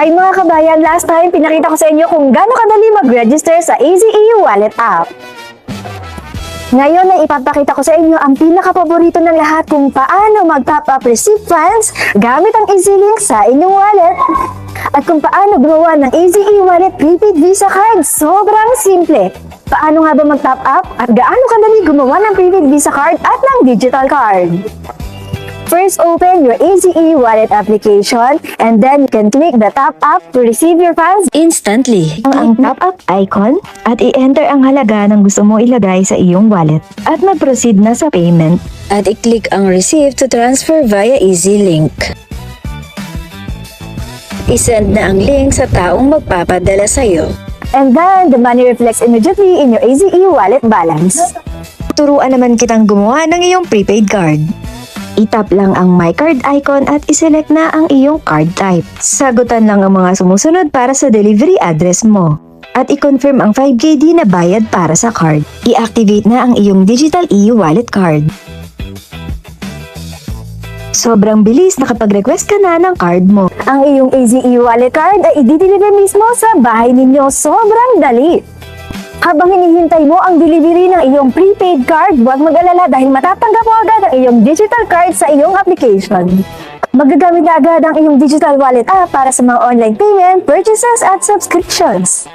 Hi mga kabayan, last time pinakita ko sa inyo kung gaano kadali mag-register sa Easy Wallet app. Ngayon ay ipapakita ko sa inyo ang pinaka-paborito ng lahat kung paano mag-top up receipt funds gamit ang EasyLink sa inyong wallet. At kung paano gumawa ng Easy Wallet prepaid Visa card, sobrang simple. Paano nga ba mag-top up at gaano kadali gumawa ng prepaid Visa card at ng digital card? First, open your Easy Wallet application and then you can click the top up to receive your funds instantly. ang top up icon at i-enter ang halaga ng gusto mo ilagay sa iyong wallet at mag-proceed na sa payment. At i-click ang receive to transfer via EasyLink. I-send na ang link sa taong magpapadala sa'yo. And then, the money reflects immediately in your Easy Wallet balance. Turuan naman kitang gumawa ng iyong prepaid card. I-tap lang ang My Card icon at iselect na ang iyong card type. Sagutan lang ang mga sumusunod para sa delivery address mo. At i-confirm ang 5KD na bayad para sa card. I-activate na ang iyong digital e-wallet card. Sobrang bilis, nakapag-request ka na ng card mo. Ang iyong Easy Wallet card ay i-deliver mismo sa bahay ninyo. Sobrang dali. Habang hinihintay mo ang delivery ng iyong prepaid card, huwag mag-alala dahil matatanggap mo agad ang iyong digital card sa iyong application. Magagamit na agad ang iyong digital wallet app para sa mga online payment, purchases at subscriptions.